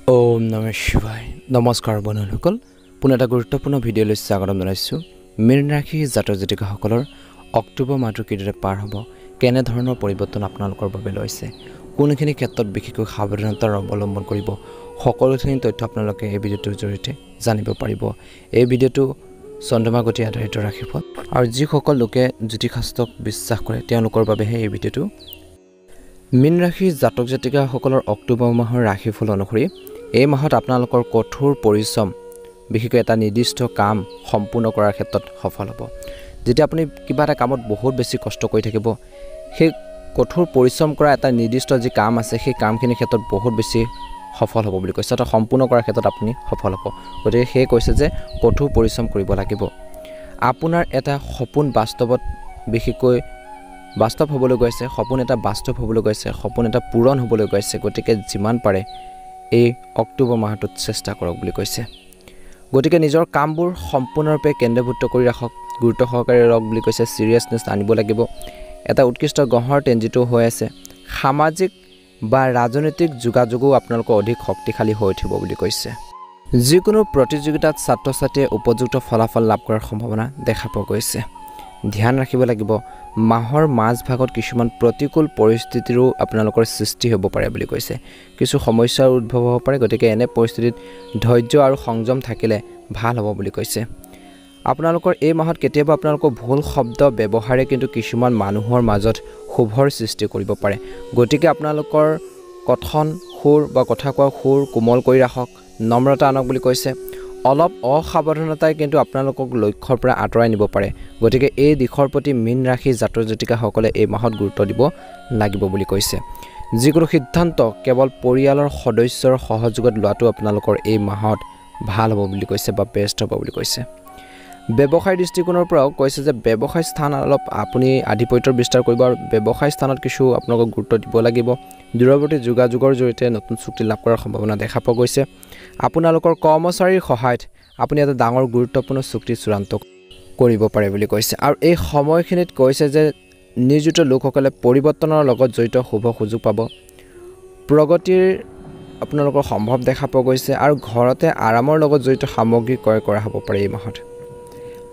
ওম নমঃ শিৱায় নমস্কাৰ বন্ধুসকল পুনৰ এটা গুৰুত্বপূৰ্ণ ভিডিঅ'লৈ স্বাগতম জনাইছোঁ মীন ৰাশি জাতক জাতিকাসকলৰ অক্টোবৰ মাহটো কিদৰে পাৰ হ'ব কেনে ধৰণৰ পৰিৱৰ্তন আপোনালোকৰ বাবে লৈছে কোনখিনি ক্ষেত্ৰত বিশেষকৈ সাৱধানতা অৱলম্বন কৰিব সকলোখিনি তথ্য আপোনালোকে এই ভিডিঅ'টোৰ জৰিয়তে জানিব পাৰিব এই ভিডিঅ'টো চন্দ্ৰমা গতি আধাৰিত ৰাশিফল আৰু যিসকল লোকে জ্যোতিষশাস্ত্ৰক বিশ্বাস কৰে তেওঁলোকৰ বাবেহে এই ভিডিঅ'টো মীন ৰাশি জাতক জাতিকাসকলৰ অক্টোবৰ মাহৰ ৰাশিফল অনুসৰি এই মাহত আপোনালোকৰ কঠোৰ পৰিশ্ৰম বিশেষকৈ এটা নিৰ্দিষ্ট কাম সম্পূৰ্ণ কৰাৰ ক্ষেত্ৰত সফল হ'ব যেতিয়া আপুনি কিবা এটা কামত বহুত বেছি কষ্ট কৰি থাকিব সেই কঠোৰ পৰিশ্ৰম কৰা এটা নিৰ্দিষ্ট যি কাম আছে সেই কামখিনিৰ ক্ষেত্ৰত বহুত বেছি সফল হ'ব বুলি কৈছে এটা সম্পূৰ্ণ কৰাৰ ক্ষেত্ৰত আপুনি সফল হ'ব গতিকে সেই কৈছে যে কঠোৰ পৰিশ্ৰম কৰিব লাগিব আপোনাৰ এটা সপোন বাস্তৱত বিশেষকৈ বাস্তৱ হ'বলৈ গৈছে সপোন এটা বাস্তৱ হ'বলৈ গৈছে সপোন এটা পূৰণ হ'বলৈ গৈছে গতিকে যিমান পাৰে এই অক্টোবৰ মাহটোত চেষ্টা কৰক বুলি কৈছে গতিকে নিজৰ কামবোৰ সম্পূৰ্ণৰূপে কেন্দ্ৰীভূত কৰি ৰাখক গুৰুত্ব সহকাৰে ৰখ বুলি কৈছে সিৰিয়াছনেছ আনিব লাগিব এটা উৎকৃষ্ট গ্ৰহৰ ট্ৰেনজিটো হৈ আছে সামাজিক বা ৰাজনৈতিক যোগাযোগো আপোনালোকৰ অধিক শক্তিশালী হৈ উঠিব বুলি কৈছে যিকোনো প্ৰতিযোগিতাত ছাত্ৰ ছাত্ৰীয়ে উপযুক্ত ফলাফল লাভ কৰাৰ সম্ভাৱনা দেখা পোৱা গৈছে ধ্যান ৰাখিব লাগিব মাহৰ মাজ ভাগত কিছুমান প্ৰতিকূল পৰিস্থিতিৰো আপোনালোকৰ সৃষ্টি হ'ব পাৰে বুলি কৈছে কিছু সমস্যাৰ উদ্ভৱ হ'ব পাৰে গতিকে এনে পৰিস্থিতিত ধৈৰ্য আৰু সংযম থাকিলে ভাল হ'ব বুলি কৈছে আপোনালোকৰ এই মাহত কেতিয়াবা আপোনালোকৰ ভুল শব্দ ব্যৱহাৰে কিন্তু কিছুমান মানুহৰ মাজত শুভৰ সৃষ্টি কৰিব পাৰে গতিকে আপোনালোকৰ কথন সুৰ বা কথা কোৱা সুৰ কোমল কৰি ৰাখক নম্ৰতা আনক বুলি কৈছে অলপ অসাৱধানতাই কিন্তু আপোনালোকক লক্ষ্যৰ পৰা আঁতৰাই নিব পাৰে গতিকে এই দিশৰ প্ৰতি মীন ৰাশি জাতক জাতিকাসকলে এই মাহত গুৰুত্ব দিব লাগিব বুলি কৈছে যিকোনো সিদ্ধান্ত কেৱল পৰিয়ালৰ সদস্যৰ সহযোগত লোৱাটো আপোনালোকৰ এই মাহত ভাল হ'ব বুলি কৈছে বা বেষ্ট হ'ব বুলি কৈছে ব্যৱসায় দৃষ্টিকোণৰ পৰাও কৈছে যে ব্যৱসায় স্থান অলপ আপুনি আধিপত্যৰ বিস্তাৰ কৰিব আৰু ব্যৱসায় স্থানত কিছু আপোনালোকক গুৰুত্ব দিব লাগিব দূৰৱৰ্তী যোগাযোগৰ জৰিয়তে নতুন চুক্তি লাভ কৰাৰ সম্ভাৱনা দেখা পোৱা গৈছে আপোনালোকৰ কৰ্মচাৰীৰ সহায়ত আপুনি এটা ডাঙৰ গুৰুত্বপূৰ্ণ চুক্তি চূড়ান্ত কৰিব পাৰে বুলি কৈছে আৰু এই সময়খিনিত কৈছে যে নিয়োজিত লোকসকলে পৰিৱৰ্তনৰ লগত জড়িত শুভ সুযোগ পাব প্ৰগতিৰ আপোনালোকৰ সম্ভৱ দেখা পোৱা গৈছে আৰু ঘৰতে আৰামৰ লগত জড়িত সামগ্ৰী ক্ৰয় কৰা হ'ব পাৰে এই মাহত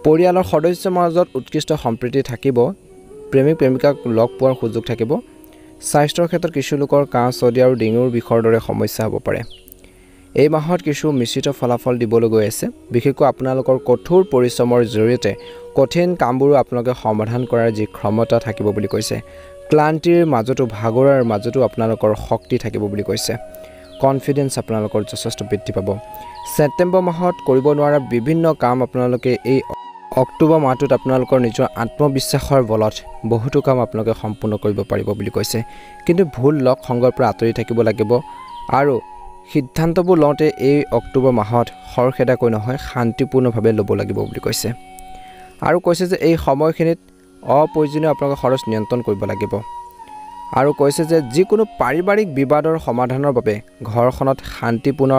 পৰিয়ালৰ সদস্যৰ মাজত উৎকৃষ্ট সম্প্ৰীতি থাকিব প্ৰেমিক প্ৰেমিকাক লগ পোৱাৰ সুযোগ থাকিব স্বাস্থ্যৰ ক্ষেত্ৰত কিছু লোকৰ কাহ চৰ্দি আৰু ডিঙিৰ বিষৰ দৰে সমস্যা হ'ব পাৰে এই মাহত কিছু মিশ্ৰিত ফলাফল দিবলৈ গৈ আছে বিশেষকৈ আপোনালোকৰ কঠোৰ পৰিশ্ৰমৰ জৰিয়তে কঠিন কামবোৰো আপোনালোকে সমাধান কৰাৰ যি ক্ষমতা থাকিব বুলি কৈছে ক্লান্তিৰ মাজতো ভাগৰৰ মাজতো আপোনালোকৰ শক্তি থাকিব বুলি কৈছে কনফিডেন্স আপোনালোকৰ যথেষ্ট বৃদ্ধি পাব ছেপ্টেম্বৰ মাহত কৰিব নোৱাৰা বিভিন্ন কাম আপোনালোকে এই অক্টোবৰ মাহটোত আপোনালোকৰ নিজৰ আত্মবিশ্বাসৰ বলত বহুতো কাম আপোনালোকে সম্পূৰ্ণ কৰিব পাৰিব বুলি কৈছে কিন্তু ভুল লগ সংগৰ পৰা আঁতৰি থাকিব লাগিব আৰু সিদ্ধান্তবোৰ লওঁতে এই অক্টোবৰ মাহত খৰখেদাকৈ নহয় শান্তিপূৰ্ণভাৱে ল'ব লাগিব বুলি কৈছে আৰু কৈছে যে এই সময়খিনিত অপ্ৰয়োজনীয় আপোনালোকে খৰচ নিয়ন্ত্ৰণ কৰিব লাগিব আৰু কৈছে যে যিকোনো পাৰিবাৰিক বিবাদৰ সমাধানৰ বাবে ঘৰখনত শান্তিপূৰ্ণ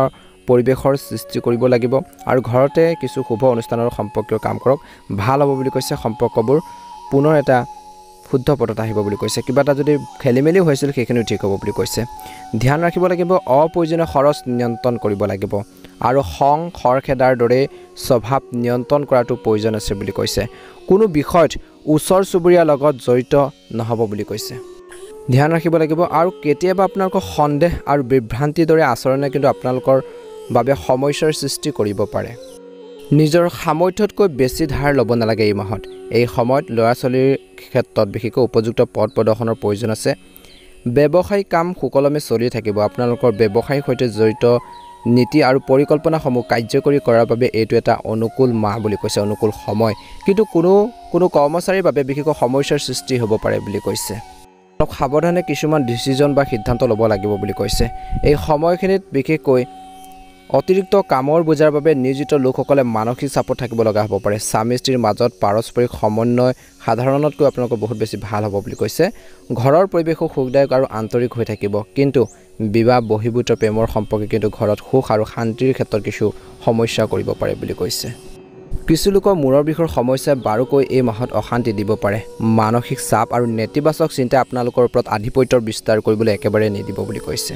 পৰিৱেশৰ সৃষ্টি কৰিব লাগিব আৰু ঘৰতে কিছু শুভ অনুষ্ঠানৰ সম্পৰ্কীয় কাম কৰক ভাল হ'ব বুলি কৈছে সম্পৰ্কবোৰ পুনৰ এটা শুদ্ধ পথত আহিব বুলি কৈছে কিবা এটা যদি খেলিমেলি হৈছিল সেইখিনিও ঠিক হ'ব বুলি কৈছে ধ্যান ৰাখিব লাগিব অপ্ৰয়োজনীয় খৰচ নিয়ন্ত্ৰণ কৰিব লাগিব আৰু খৰখেদাৰ দৰে স্বভাৱ নিয়ন্ত্ৰণ কৰাটো প্ৰয়োজন আছে বুলি কৈছে কোনো বিষয়ত ওচৰ চুবুৰীয়াৰ লগত জড়িত নহ'ব বুলি কৈছে ধ্যান ৰাখিব লাগিব আৰু কেতিয়াবা আপোনালোকৰ সন্দেহ আৰু বিভ্ৰান্তিৰ দৰে আচৰণে কিন্তু আপোনালোকৰ বাবে সমস্যাৰ সৃষ্টি কৰিব পাৰে নিজৰ সামৰ্থ্যতকৈ বেছি ধাৰ ল'ব নালাগে এই মাহত এই সময়ত ল'ৰা ছোৱালীৰ ক্ষেত্ৰত বিশেষকৈ উপযুক্ত পথ প্ৰদৰ্শনৰ প্ৰয়োজন আছে ব্যৱসায়িক কাম সুকলমে চলি থাকিব আপোনালোকৰ ব্যৱসায়ৰ সৈতে জড়িত নীতি আৰু পৰিকল্পনাসমূহ কাৰ্যকৰী কৰাৰ বাবে এইটো এটা অনুকূল মাহ বুলি কৈছে অনুকূল সময় কিন্তু কোনো কৰ্মচাৰীৰ বাবে বিশেষকৈ সমস্যাৰ সৃষ্টি হ'ব পাৰে বুলি কৈছে অলপ সাৱধানে কিছুমান ডিচিজন বা সিদ্ধান্ত ল'ব লাগিব বুলি কৈছে এই সময়খিনিত বিশেষকৈ অতিৰিক্ত কামৰ বোজাৰ বাবে নিয়োজিত লোকসকলে মানসিক চাপত থাকিব লগা হ'ব পাৰে স্বামী স্ত্ৰীৰ মাজত পাৰস্পৰিক সমন্বয় সাধাৰণতকৈ আপোনালোকৰ বহুত বেছি ভাল হ'ব বুলি কৈছে ঘৰৰ পৰিৱেশো সুখদায়ক আৰু আন্তৰিক হৈ থাকিব কিন্তু বিবাহ বহিৰ্ভূত প্ৰেমৰ সম্পৰ্কে কিন্তু ঘৰত সুখ আৰু শান্তিৰ ক্ষেত্ৰত কিছু সমস্যা কৰিব পাৰে বুলি কৈছে কিছু লোকৰ মূৰৰ বিষৰ সমস্যাই বাৰুকৈ এই মাহত অশান্তি দিব পাৰে মানসিক চাপ আৰু নেতিবাচক চিন্তা আপোনালোকৰ ওপৰত আধিপত্যৰ বিস্তাৰ কৰিবলৈ একেবাৰে নিদিব বুলি কৈছে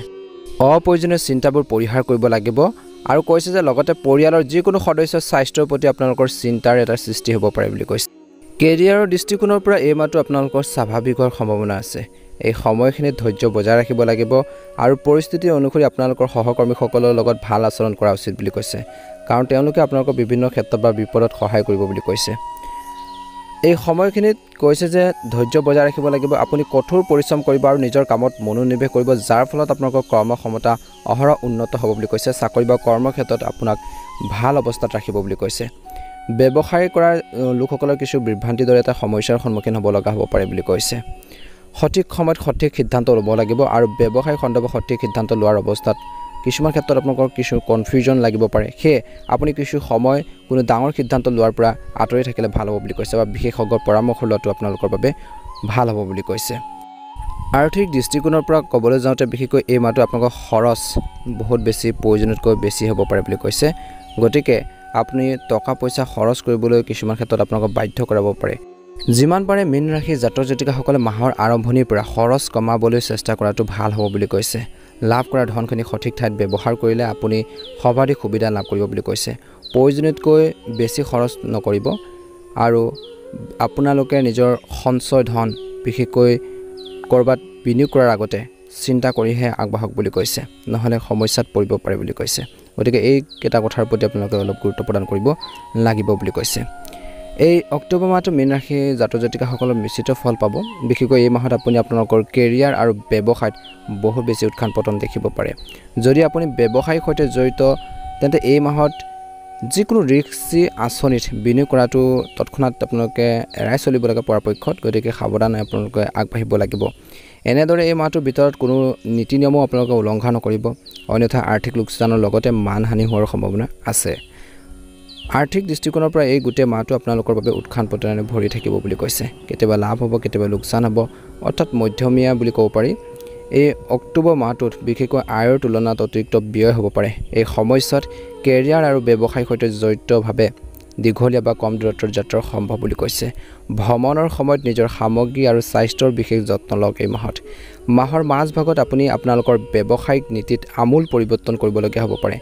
অপ্ৰয়োজনীয় চিন্তাবোৰ পৰিহাৰ কৰিব লাগিব আৰু কৈছে যে লগতে পৰিয়ালৰ যিকোনো সদস্যৰ স্বাস্থ্যৰ প্ৰতি আপোনালোকৰ চিন্তাৰ এটা সৃষ্টি হ'ব পাৰে বুলি কৈছে। কেৰিয়াৰৰ দৃষ্টিকোণৰ পৰা এই মাহটো আপোনালোকৰ স্বাভাৱিক হোৱাৰ সম্ভাৱনা আছে। এই সময়খিনিত ধৈৰ্য বজাই ৰাখিব লাগিব আৰু পৰিস্থিতি অনুসৰি আপোনালোকৰ সহকৰ্মীসকলৰ লগত ভাল আচৰণ কৰা উচিত বুলি কৈছে, কাৰণ তেওঁলোকে আপোনালোকৰ বিভিন্ন ক্ষেত্ৰত বা বিপদত সহায় কৰিব বুলি কৈছে। এই সময়খিনিত কৈছে যে ধৈৰ্য বজাই ৰাখিব লাগিব, আপুনি কঠোৰ পৰিশ্ৰম কৰিব আৰু নিজৰ কামত মনোনিৱেশ কৰিব, যাৰ ফলত আপোনালোকৰ কৰ্মক্ষমতা অহৰহ উন্নত হ'ব বুলি কৈছে। চাকৰি বা কৰ্মৰ ক্ষেত্ৰত আপোনাক ভাল অৱস্থাত ৰাখিব বুলি কৈছে। ব্যৱসায় কৰা লোকসকলৰ কিছু বিভ্ৰান্তিৰ দৰে এটা সমস্যাৰ সন্মুখীন হ'ব লগা হ'ব পাৰে বুলি কৈছে। সঠিক সময়ত সঠিক সিদ্ধান্ত ল'ব লাগিব আৰু ব্যৱসায় খণ্ডত সঠিক সিদ্ধান্ত লোৱাৰ অৱস্থাত কিছুমান ক্ষেত্ৰত আপোনালোকৰ কিছু কনফিউজন লাগিব পাৰে। সেয়ে আপুনি কিছু সময় কোনো ডাঙৰ সিদ্ধান্ত লোৱাৰ পৰা আঁতৰি থাকিলে ভাল হ'ব বুলি কৈছে বা বিশেষজ্ঞৰ পৰামৰ্শ লোৱাটো আপোনালোকৰ বাবে ভাল হ'ব বুলি কৈছে। আৰ্থিক দৃষ্টিকোণৰ পৰা ক'বলৈ যাওঁতে বিশেষকৈ এই মাহটো আপোনালোকৰ খৰচ বহুত বেছি প্ৰয়োজনতকৈ বেছি হ'ব পাৰে বুলি কৈছে। গতিকে আপুনি টকা পইচা খৰচ কৰিবলৈ কিছুমান ক্ষেত্ৰত আপোনালোকক বাধ্য কৰাব পাৰে। যিমান পাৰে মীন ৰাশিৰ জাতক জাতিকাসকলে মাহৰ আৰম্ভণিৰ পৰা খৰচ কমাবলৈ চেষ্টা কৰাটো ভাল হ'ব বুলি কৈছে। লাভ কৰা ধনখিনি সঠিক ঠাইত ব্যৱহাৰ কৰিলে আপুনি সৰ্বাধিক সুবিধা লাভ কৰিব বুলি কৈছে। প্ৰয়োজনতকৈ বেছি খৰচ নকৰিব আৰু আপোনালোকে নিজৰ সঞ্চয় ধন বিশেষকৈ ক'ৰবাত বিনিয়োগ কৰাৰ আগতে চিন্তা কৰিহে আগবাঢ়ক বুলি কৈছে, নহ'লে সমস্যাত পৰিব পাৰে বুলি কৈছে। গতিকে এইকেইটা কথাৰ প্ৰতি আপোনালোকে অলপ গুৰুত্ব প্ৰদান কৰিব লাগিব বুলি কৈছে। এই অক্টোবৰ মাহটো মীন ৰাশিৰ জাতক জাতিকাসকলৰ মিশ্ৰিত ফল পাব। বিশেষকৈ এই মাহত আপুনি আপোনালোকৰ কেৰিয়াৰ আৰু ব্যৱসায়ত বহুত বেছি উত্থান পতন দেখিব পাৰে। যদি আপুনি ব্যৱসায়ৰ সৈতে জড়িত তেন্তে এই মাহত যিকোনো ৰিস্কি আঁচনিত বিনিয়োগ কৰাটো তৎক্ষণাত আপোনালোকে এৰাই চলিব লাগে পৰাপক্ষত। গতিকে সাৱধানে আপোনালোকে আগবাঢ়িব লাগিব। এনেদৰে এই মাহটোৰ ভিতৰত কোনো নীতি নিয়মো আপোনালোকে উলংঘা নকৰিব, অন্যথা আৰ্থিক লোকচানৰ লগতে মানহানি হোৱাৰ সম্ভাৱনা আছে। আৰ্থিক দৃষ্টিকোণৰ পৰা এই গোটেই মাহটো আপোনালোকৰ বাবে উত্থান পতনেৰে ভৰি থাকিব বুলি কৈছে। কেতিয়াবা লাভ হ'ব, কেতিয়াবা লোকচান হ'ব, অৰ্থাৎ মধ্যমীয়া বুলি ক'ব পাৰি। এই অক্টোবৰ মাহটোত বিশেষকৈ আয়ৰ তুলনাত অতিৰিক্ত ব্যয় হ'ব পাৰে। এই সময়ছোৱাত কেৰিয়াৰ আৰু ব্যৱসায়ৰ সৈতে জড়িতভাৱে দীঘলীয়া বা কম দূৰত্বৰ যাত্ৰা সম্ভৱ বুলি কৈছে। ভ্ৰমণৰ সময়ত নিজৰ সামগ্ৰী আৰু স্বাস্থ্যৰ বিশেষ যত্ন লওক। এই মাহৰ মাজভাগত আপুনি আপোনালোকৰ ব্যৱসায়িক নীতিত আমূল পৰিৱৰ্তন কৰিবলগীয়া হ'ব পাৰে।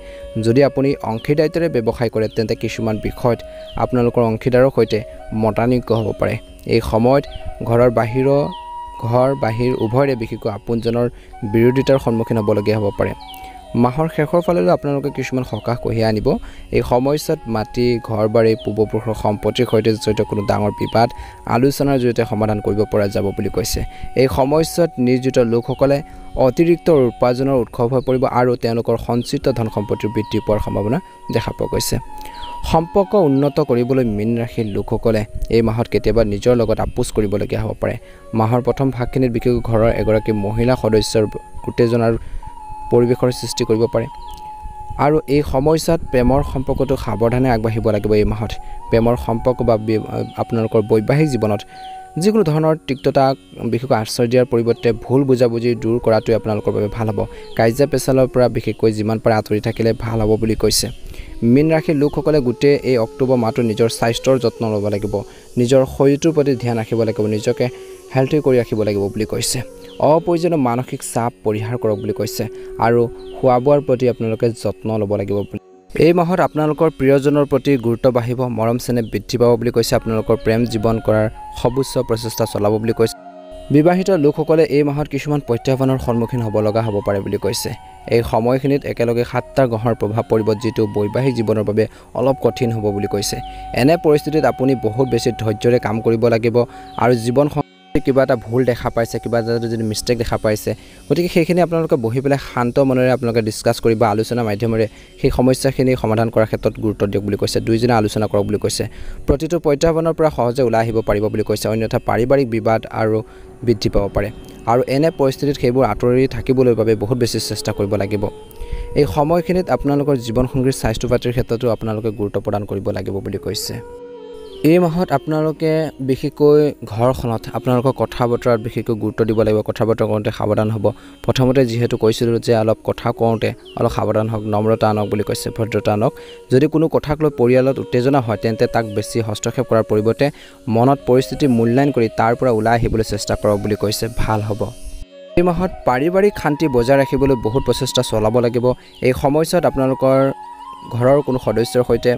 যদি আপুনি অংশীদাৰিত্বৰে ব্যৱসায় কৰে তেন্তে কিছুমান বিষয়ত আপোনালোকৰ অংশীদাৰৰ সৈতে মতানৈক্য হ'ব পাৰে। এই সময়ত ঘৰ বাহিৰ উভয়ৰে বিশেষকৈ আপোনজনৰ বিৰোধিতাৰ সন্মুখীন হ'বলগীয়া হ'ব পাৰে। মাহৰ শেষৰ ফালেলৈ আপোনালোকে কিছুমান সকাহ কঢ়িয়াই আনিব। এই সময়ছোৱাত মাটি, ঘৰ বাৰী, পূৰ্বপুৰুষৰ সম্পত্তিৰ সৈতে জড়িত কোনো ডাঙৰ বিবাদ আলোচনাৰ জৰিয়তে সমাধান কৰিব পৰা যাব বুলি কৈছে। এই সময়ছোৱাত নিয়োজিত লোকসকলে অতিৰিক্ত উপাৰ্জনৰ উৎসৱ হৈ পৰিব আৰু তেওঁলোকৰ সঞ্চিত ধন সম্পত্তিৰ বৃদ্ধি পোৱাৰ সম্ভাৱনা দেখা পোৱা গৈছে। সম্পৰ্ক উন্নত কৰিবলৈ মীন ৰাশিৰ লোকসকলে এই মাহত কেতিয়াবা নিজৰ লগত আপোচ কৰিবলগীয়া হ'ব পাৰে। মাহৰ প্ৰথম ভাগখিনিত বিশেষকৈ ঘৰৰ এগৰাকী মহিলা সদস্যৰ উত্তেজনাৰ পৰিৱেশৰ সৃষ্টি কৰিব পাৰে আৰু এই সময়ছোৱাত প্ৰেমৰ সম্পৰ্কটো সাৱধানে আগবাঢ়িব লাগিব। এই মাহত প্ৰেমৰ সম্পৰ্ক বা আপোনালোকৰ বৈবাহিক জীৱনত যিকোনো ধৰণৰ তিক্ততা বিশেষকৈ আশ্ৰয় দিয়াৰ পৰিৱৰ্তে ভুল বুজাবুজি দূৰ কৰাটোৱে আপোনালোকৰ বাবে ভাল হ'ব। কাজিয়া পেচালৰ পৰা বিশেষকৈ যিমান পাৰে আঁতৰি থাকিলে ভাল হ'ব বুলি কৈছে। মীন ৰাশিৰ লোকসকলে গোটেই এই অক্টোবৰ মাহটো নিজৰ স্বাস্থ্যৰ যত্ন ল'ব লাগিব, নিজৰ শৰীৰটোৰ প্ৰতি ধ্যান ৰাখিব লাগিব, নিজকে হেল্থি কৰি ৰাখিব লাগিব বুলি কৈছে। অপ্ৰয়োজনীয় মানসিক চাপ পৰিহাৰ কৰক বুলি কৈছে আৰু খোৱা বোৱাৰ প্ৰতি আপোনালোকে যত্ন ল'ব লাগিব বুলি। এই মাহত আপোনালোকৰ প্ৰিয়জনৰ প্ৰতি গুৰুত্ব বাঢ়িব, মৰম চেনেহ বৃদ্ধি পাব বুলি কৈছে। আপোনালোকৰ প্ৰেম জীৱন কৰাৰ সৰ্বোচ্চ প্ৰচেষ্টা চলাব বুলি কৈছে। বিবাহিত লোকসকলে এই মাহত কিছুমান প্ৰত্যাহ্বানৰ সন্মুখীন হ'ব লগা হ'ব পাৰে বুলি কৈছে। এই সময়খিনিত একেলগে 7টা গ্ৰহৰ প্ৰভাৱ পৰিব, যিটো বৈবাহিক জীৱনৰ বাবে অলপ কঠিন হ'ব বুলি কৈছে। এনে পৰিস্থিতিত আপুনি বহুত বেছি ধৈৰ্যৰে কাম কৰিব লাগিব আৰু জীৱন কিবা এটা ভুল দেখা পাইছে, কিবা এটা যদি মিষ্টেক দেখা পাইছে, গতিকে সেইখিনি আপোনালোকে বহি পেলাই শান্ত মনেৰে আপোনালোকে ডিছকাছ কৰিব, আলোচনাৰ মাধ্যমেৰে সেই সমস্যাখিনি সমাধান কৰাৰ ক্ষেত্ৰত গুৰুত্ব দিয়ক বুলি কৈছে। দুয়োজনে আলোচনা কৰক বুলি কৈছে। প্ৰতিটো প্ৰত্যাহ্বানৰ পৰা সহজে ওলাই আহিব পাৰিব বুলি কৈছে, অন্যথা পাৰিবাৰিক বিবাদ আৰু বৃদ্ধি পাব পাৰে আৰু এনে পৰিস্থিতিত সেইবোৰ আঁতৰি থাকিবলৈ বাবে বহুত বেছি চেষ্টা কৰিব লাগিব। এই সময়খিনিত আপোনালোকৰ জীৱনসংগীৰ স্বাস্থ্য পাতিৰ ক্ষেত্ৰতো আপোনালোকে গুৰুত্ব প্ৰদান কৰিব লাগিব বুলি কৈছে। এই মাহত আপোনালোকে বিশেষকৈ ঘৰখনত আপোনালোকৰ কথা বতৰাত বিশেষকৈ গুৰুত্ব দিব লাগিব। কথা বতৰা কৰোঁতে সাৱধান হ'ব। প্ৰথমতে যিহেতু কৈছিলোঁ যে অলপ কথা কওঁতে অলপ সাৱধান হওক, নম্ৰতা আনক বুলি কৈছে, ভদ্ৰতা আনক। যদি কোনো কথাক লৈ পৰিয়ালত উত্তেজনা হয় তেন্তে তাক বেছি হস্তক্ষেপ কৰাৰ পৰিৱৰ্তে মনত পৰিস্থিতি মূল্যায়ন কৰি তাৰ পৰা ওলাই আহিবলৈ চেষ্টা কৰক বুলি কৈছে, ভাল হ'ব। এই মাহত পাৰিবাৰিক শান্তি বজাই ৰাখিবলৈ বহুত প্ৰচেষ্টা চলাব লাগিব। এই সময়ছোৱাত আপোনালোকৰ ঘৰৰ কোনো সদস্যৰ সৈতে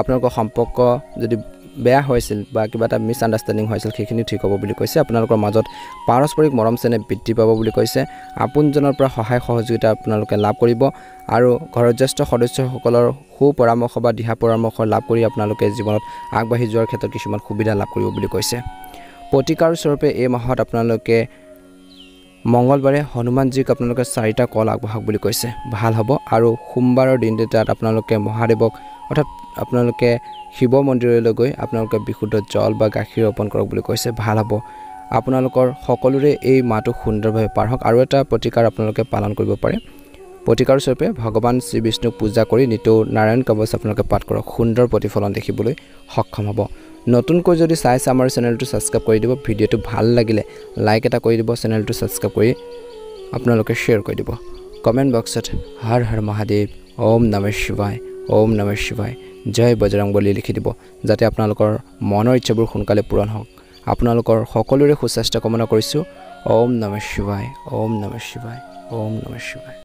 আপোনালোকৰ সম্পৰ্ক যদি বেয়া হৈছিল বা কিবা এটা মিছআণ্ডাৰষ্টেণ্ডিং হৈছিল সেইখিনি ঠিক হ'ব বুলি কৈছে। আপোনালোকৰ মাজত পাৰস্পৰিক মৰম চেনেহ বৃদ্ধি পাব বুলি কৈছে। আপোনজনৰ পৰা সহায় সহযোগিতা আপোনালোকে লাভ কৰিব আৰু ঘৰৰ জ্যেষ্ঠ সদস্যসকলৰ সুপৰামৰ্শ বা দিহা পৰামৰ্শ লাভ কৰি আপোনালোকে জীৱনত আগবাঢ়ি যোৱাৰ ক্ষেত্ৰত কিছুমান সুবিধা লাভ কৰিব বুলি কৈছে। প্ৰতিকাৰ স্বৰূপে এই মাহত আপোনালোকে মঙ্গলবাৰে হনুমানজীক আপোনালোকে 4টা কল আগবঢ়াওক বুলি কৈছে, ভাল হ'ব। আৰু সোমবাৰৰ দিনটোত আপোনালোকে মহাদেৱক অৰ্থাৎ আপোনালোকে শিৱ মন্দিৰলৈ গৈ আপোনালোকে বিশুদ্ধ জল বা গাখীৰ অৰ্পণ কৰক বুলি কৈছে, ভাল হ'ব। আপোনালোকৰ সকলোৰে এই মাহটো সুন্দৰভাৱে পাৰ হওক। আৰু এটা প্ৰতিকাৰ আপোনালোকে পালন কৰিব পাৰে। প্ৰতিকাৰ স্বৰূপে ভগৱান শ্ৰী বিষ্ণুক পূজা কৰি নিতৌ নাৰায়ণ কৱচ আপোনালোকে পাঠ কৰক, সুন্দৰ প্ৰতিফলন দেখিবলৈ সক্ষম হ'ব। নতুনকৈ যদি চাইছে আমাৰ চেনেলটো ছাবস্ক্ৰাইব কৰি দিব। ভিডিঅ'টো ভাল লাগিলে লাইক এটা কৰি দিব, চেনেলটো ছাবস্ক্ৰাইব কৰি আপোনালোকে শ্বেয়াৰ কৰি দিব। কমেণ্ট বক্সত হৰ হৰ মহাদেৱ, ওম নমঃ শিৱায়, ওম নমঃ শিৱায়, জয় বজৰংবলী লিখি দিব, যাতে আপোনালোকৰ মনৰ ইচ্ছাবোৰ সোনকালে পূৰণ হওক। আপোনালোকৰ সকলোৰে সুস্বাস্থ্য কামনা কৰিছোঁ। ওম নমঃ শিৱায়, ওম নমঃ শিৱায়, ওম নমঃ শিৱায়।